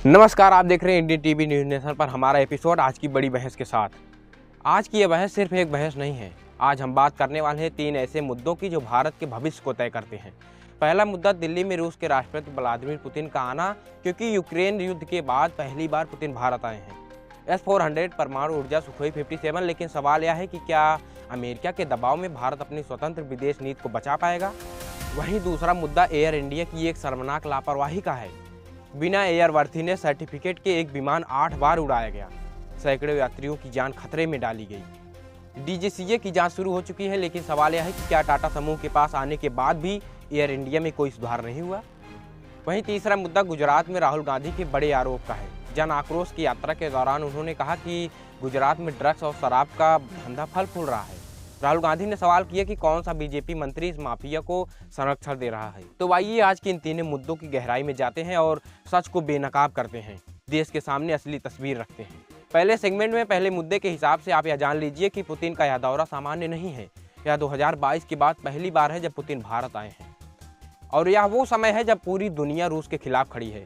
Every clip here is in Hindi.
नमस्कार, आप देख रहे हैं इंडियन टीवी न्यूज़ नेशन पर हमारा एपिसोड आज की बड़ी बहस के साथ। आज की यह बहस सिर्फ एक बहस नहीं है। आज हम बात करने वाले हैं 3 ऐसे मुद्दों की जो भारत के भविष्य को तय करते हैं। पहला मुद्दा दिल्ली में रूस के राष्ट्रपति व्लादिमीर पुतिन का आना, क्योंकि यूक्रेन युद्ध के बाद पहली बार पुतिन भारत आए हैं। S-400 परमाणु ऊर्जा सुखोई 57, लेकिन सवाल यह है कि क्या अमेरिका के दबाव में भारत अपनी स्वतंत्र विदेश नीति को बचा पाएगा। वहीं दूसरा मुद्दा एयर इंडिया की एक शर्मनाक लापरवाही का है। बिना एयरवर्थीनेस सर्टिफिकेट के एक विमान 8 बार उड़ाया गया, सैकड़ों यात्रियों की जान खतरे में डाली गई। DGCA की जांच शुरू हो चुकी है, लेकिन सवाल यह है कि क्या टाटा समूह के पास आने के बाद भी एयर इंडिया में कोई सुधार नहीं हुआ। वहीं तीसरा मुद्दा गुजरात में राहुल गांधी के बड़े आरोप का है। जन आक्रोश की यात्रा के दौरान उन्होंने कहा कि गुजरात में ड्रग्स और शराब का धंधा फल फूल रहा है। राहुल गांधी ने सवाल किया कि कौन सा बीजेपी मंत्री इस माफिया को संरक्षण दे रहा है। तो आइए आज के इन तीनों मुद्दों की गहराई में जाते हैं और सच को बेनकाब करते हैं, देश के सामने असली तस्वीर रखते हैं। पहले सेगमेंट में पहले मुद्दे के हिसाब से आप यह जान लीजिए कि पुतिन का यह दौरा सामान्य नहीं है। यह 2022 के बाद पहली बार है जब पुतिन भारत आए हैं, और यह वो समय है जब पूरी दुनिया रूस के खिलाफ खड़ी है।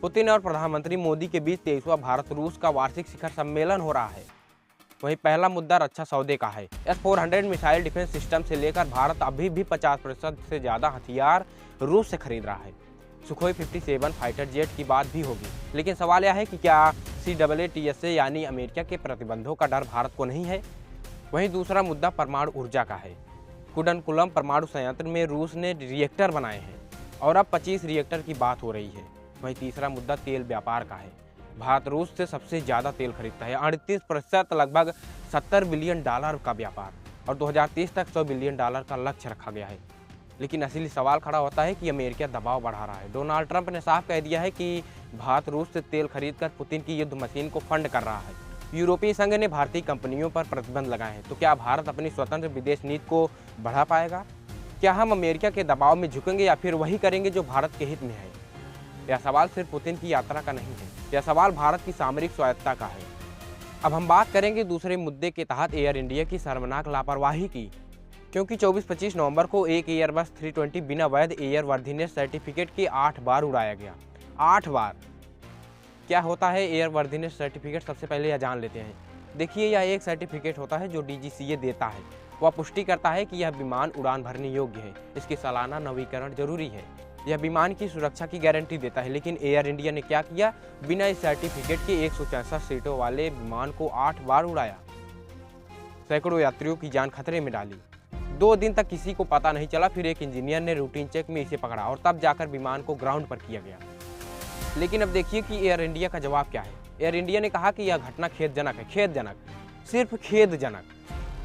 पुतिन और प्रधानमंत्री मोदी के बीच 23वां भारत रूस का वार्षिक शिखर सम्मेलन हो रहा है। वहीं पहला मुद्दा रक्षा सौदे का है। S-400 मिसाइल डिफेंस सिस्टम से लेकर भारत अभी भी 50% से ज़्यादा हथियार रूस से खरीद रहा है। सुखोई 57 फाइटर जेट की बात भी होगी, लेकिन सवाल यह है कि क्या CAATS यानी अमेरिका के प्रतिबंधों का डर भारत को नहीं है। वहीं दूसरा मुद्दा परमाणु ऊर्जा का है। कुडनकुलम परमाणु संयंत्र में रूस ने रिएक्टर बनाए हैं और अब 25 रिएक्टर की बात हो रही है। वहीं तीसरा मुद्दा तेल व्यापार का है। भारत रूस से सबसे ज़्यादा तेल खरीदता है, 38%, लगभग $70 बिलियन का व्यापार, और 2030 तक $100 बिलियन का लक्ष्य रखा गया है। लेकिन असली सवाल खड़ा होता है कि अमेरिका दबाव बढ़ा रहा है। डोनाल्ड ट्रंप ने साफ कह दिया है कि भारत रूस से तेल खरीदकर पुतिन की युद्ध मशीन को फंड कर रहा है। यूरोपीय संघ ने भारतीय कंपनियों पर प्रतिबंध लगाए हैं। तो क्या भारत अपनी स्वतंत्र विदेश नीति को बढ़ा पाएगा? क्या हम अमेरिका के दबाव में झुकेंगे या फिर वही करेंगे जो भारत के हित में है? यह सवाल सिर्फ पुतिन की यात्रा का नहीं है, यह सवाल भारत की सामरिक स्वायत्तता का है। अब हम बात करेंगे दूसरे मुद्दे के तहत एयर इंडिया की शर्मनाक लापरवाही की, क्योंकि 24-25 नवंबर को एक एयरबस 320 बिना वैध एयरवर्दीनेस सर्टिफिकेट के 8 बार उड़ाया गया। 8 बार। क्या होता है एयरवर्दीनेस सर्टिफिकेट? सबसे पहले यह जान लेते हैं। देखिए, यह एक सर्टिफिकेट होता है जो DGCA देता है। वह पुष्टि करता है कि यह विमान उड़ान भरने योग्य है। इसकी सालाना नवीकरण जरूरी है। यह विमान की सुरक्षा की गारंटी देता है। लेकिन एयर इंडिया ने क्या किया? बिना इस सर्टिफिकेट के 164 सीटों वाले विमान को 8 बार उड़ाया, सैकड़ों यात्रियों की जान खतरे में डाली। 2 दिन तक किसी को पता नहीं चला। फिर एक इंजीनियर ने रूटीन चेक में इसे पकड़ा और तब जाकर विमान को ग्राउंड पर किया गया। लेकिन अब देखिए कि एयर इंडिया का जवाब क्या है। एयर इंडिया ने कहा कि यह घटना खेदजनक है। खेदजनक, सिर्फ खेदजनक।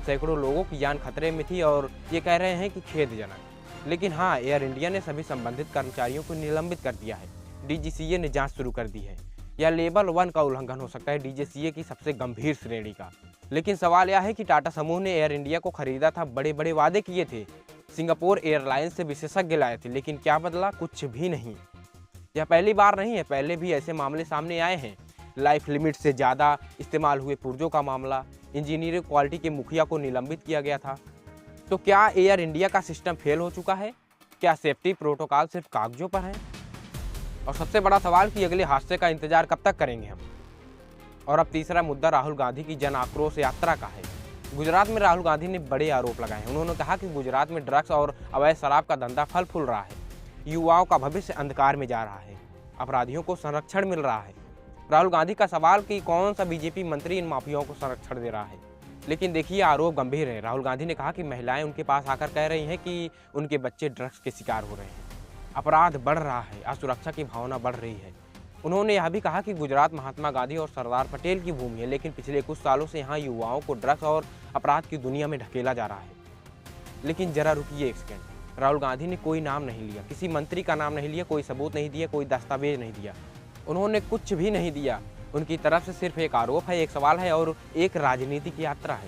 सैकड़ों लोगों की जान खतरे में थी और ये कह रहे हैं कि खेदजनक। लेकिन हाँ, एयर इंडिया ने सभी संबंधित कर्मचारियों को निलंबित कर दिया है। DGCA ने जांच शुरू कर दी है। यह लेवल 1 का उल्लंघन हो सकता है, DGCA की सबसे गंभीर श्रेणी का। लेकिन सवाल यह है कि टाटा समूह ने एयर इंडिया को खरीदा था, बड़े बड़े वादे किए थे, सिंगापुर एयरलाइंस से विशेषज्ञ लाए थे, लेकिन क्या बदला? कुछ भी नहीं। यह पहली बार नहीं है, पहले भी ऐसे मामले सामने आए हैं। लाइफ लिमिट से ज़्यादा इस्तेमाल हुए पुर्जों का मामला, इंजीनियरिंग क्वालिटी के मुखिया को निलंबित किया गया था। तो क्या एयर इंडिया का सिस्टम फेल हो चुका है? क्या सेफ्टी प्रोटोकॉल सिर्फ कागजों पर है? और सबसे बड़ा सवाल कि अगले हादसे का इंतजार कब तक करेंगे हम? और अब तीसरा मुद्दा राहुल गांधी की जन आक्रोश यात्रा का है। गुजरात में राहुल गांधी ने बड़े आरोप लगाए हैं। उन्होंने कहा कि गुजरात में ड्रग्स और अवैध शराब का धंधा फल फूल रहा है, युवाओं का भविष्य अंधकार में जा रहा है, अपराधियों को संरक्षण मिल रहा है। राहुल गांधी का सवाल कि कौन सा बीजेपी मंत्री इन माफियाओं को संरक्षण दे रहा है। लेकिन देखिए, आरोप गंभीर है। राहुल गांधी ने कहा कि महिलाएं उनके पास आकर कह रही हैं कि उनके बच्चे ड्रग्स के शिकार हो रहे हैं, अपराध बढ़ रहा है, असुरक्षा की भावना बढ़ रही है। उन्होंने यह भी कहा कि गुजरात महात्मा गांधी और सरदार पटेल की भूमि है, लेकिन पिछले कुछ सालों से यहाँ युवाओं को ड्रग्स और अपराध की दुनिया में ढकेला जा रहा है। लेकिन जरा रुकिए एक सेकेंड। राहुल गांधी ने कोई नाम नहीं लिया, किसी मंत्री का नाम नहीं लिया, कोई सबूत नहीं दिया, कोई दस्तावेज नहीं दिया। उन्होंने कुछ भी नहीं दिया। उनकी तरफ से सिर्फ एक आरोप है, एक सवाल है और एक राजनीतिक यात्रा है।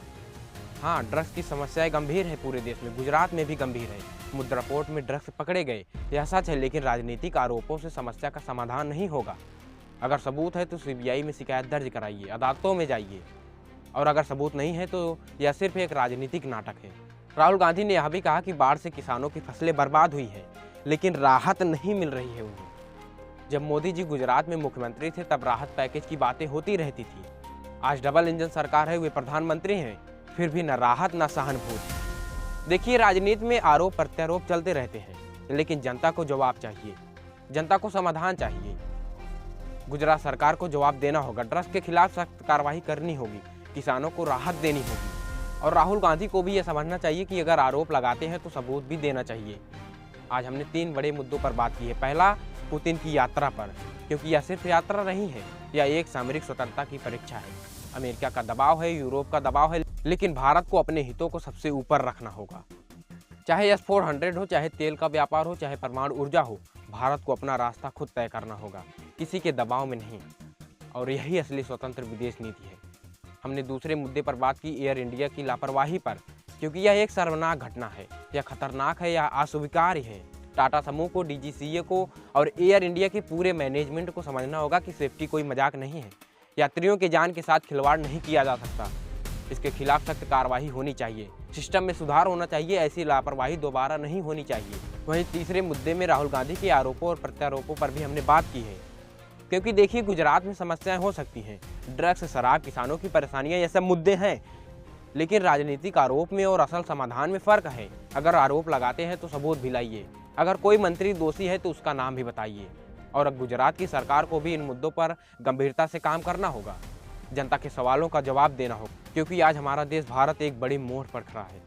हाँ, ड्रग्स की समस्याएं गंभीर है पूरे देश में, गुजरात में भी गंभीर है। मुद्रापोर्ट में ड्रग्स पकड़े गए, यह सच है, लेकिन राजनीतिक आरोपों से समस्या का समाधान नहीं होगा। अगर सबूत है तो CBI में शिकायत दर्ज कराइए, अदालतों में जाइए, और अगर सबूत नहीं है तो यह सिर्फ एक राजनीतिक नाटक है। राहुल गांधी ने यह भी कहा कि बाढ़ से किसानों की फसलें बर्बाद हुई हैं, लेकिन राहत नहीं मिल रही है उन्हें। जब मोदी जी गुजरात में मुख्यमंत्री थे तब राहत पैकेज की बातें होती रहती थी। आज डबल इंजन सरकार है, वे प्रधानमंत्री हैं, फिर भी न राहत न सहानुभूति। देखिए, राजनीति में आरोप प्रत्यारोप चलते रहते हैं, लेकिन जनता को जवाब चाहिए, जनता को समाधान चाहिए। गुजरात सरकार को जवाब देना होगा, ड्रग्स के खिलाफ सख्त कार्रवाई करनी होगी, किसानों को राहत देनी होगी और राहुल गांधी को भी यह समझना चाहिए कि अगर आरोप लगाते हैं तो सबूत भी देना चाहिए। आज हमने 3 बड़े मुद्दों पर बात की है। पहला, पुतिन की यात्रा पर, क्योंकि यह सिर्फ यात्रा नहीं है, यह एक सामरिक स्वतंत्रता की परीक्षा है। अमेरिका का दबाव है, यूरोप का दबाव है, लेकिन भारत को अपने हितों को सबसे ऊपर रखना होगा। चाहे S-400 हो, चाहे तेल का व्यापार हो, चाहे परमाणु ऊर्जा हो, भारत को अपना रास्ता खुद तय करना होगा, किसी के दबाव में नहीं। और यही असली स्वतंत्र विदेश नीति है। हमने दूसरे मुद्दे पर बात की एयर इंडिया की लापरवाही पर, क्योंकि यह एक शर्मनाक घटना है, यह खतरनाक है, यह अस्वीकार्य है। टाटा समूह को, DGCA को और एयर इंडिया के पूरे मैनेजमेंट को समझना होगा कि सेफ्टी कोई मजाक नहीं है। यात्रियों के जान के साथ खिलवाड़ नहीं किया जा सकता। इसके खिलाफ सख्त कार्रवाई होनी चाहिए, सिस्टम में सुधार होना चाहिए, ऐसी लापरवाही दोबारा नहीं होनी चाहिए। वहीं तीसरे मुद्दे में राहुल गांधी के आरोपों और प्रत्यारोपों पर भी हमने बात की है, क्योंकि देखिए, गुजरात में समस्याएं हो सकती हैं, ड्रग्स, शराब, किसानों की परेशानियां, ये सब मुद्दे हैं, लेकिन राजनीतिक आरोप में और असल समाधान में फ़र्क है। अगर आरोप लगाते हैं तो सबूत भी लाइए, अगर कोई मंत्री दोषी है तो उसका नाम भी बताइए। और अब गुजरात की सरकार को भी इन मुद्दों पर गंभीरता से काम करना होगा, जनता के सवालों का जवाब देना होगा, क्योंकि आज हमारा देश भारत एक बड़ी मोड़ पर खड़ा है।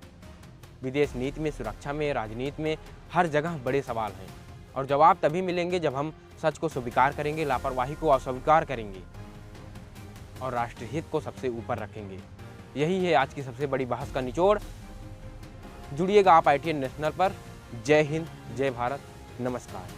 विदेश नीति में, सुरक्षा में, राजनीति में, हर जगह बड़े सवाल हैं और जवाब तभी मिलेंगे जब हम सच को स्वीकार करेंगे, लापरवाही को अस्वीकार करेंगे और राष्ट्रहित को सबसे ऊपर रखेंगे। यही है आज की सबसे बड़ी बहस का निचोड़। जुड़िएगा आप ITN नेशनल पर। जय हिंद, जय भारत, नमस्कार।